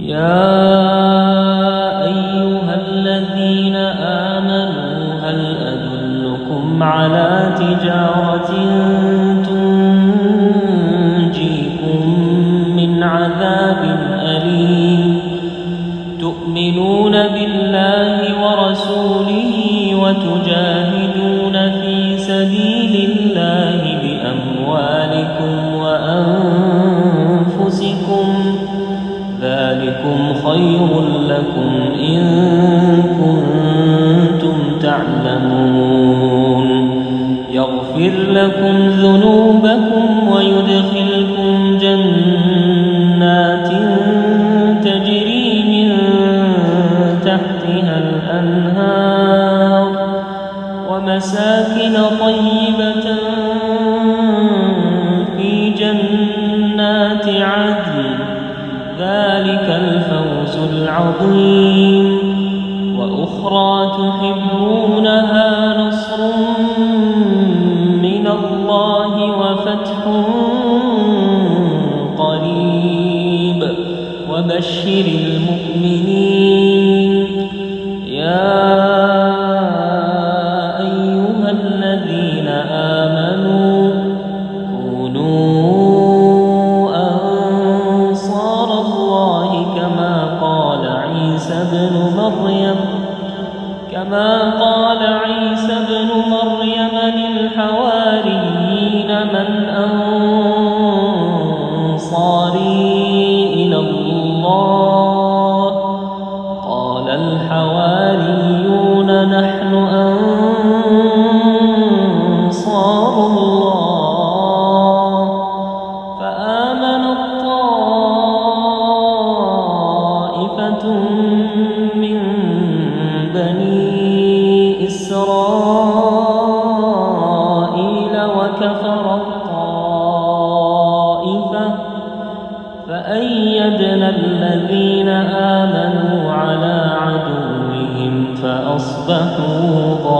يا أيها الذين آمنوا هل أدلكم على تجارة تنجيكم من عذاب أليم تؤمنون بالله ورسوله وتجاهدون في سبيل الله بأموالكم وأنفسكم ذلكم خير لكم إن كنتم تعلمون يغفر لكم ذنوبكم ويدخلكم جنات تجري من تحتها الأنهار ومساكن طيبة في جنات عدن ذلك الفوز العظيم وأخرى تحبونها نصر من الله وفتح قريب وبشر المؤمنين يا أيها الذين آمنوا كونوا أنصار الله كما قال عيسى ابن مريم للحواريين من أنصاري إلى الله قال الحواريون نحن أنصار الله فآمنت طائفة من بني إسرائيل وكفرت طائفة فأيدنا الذين آمنوا على عدوهم فأصبحوا ظاهرين.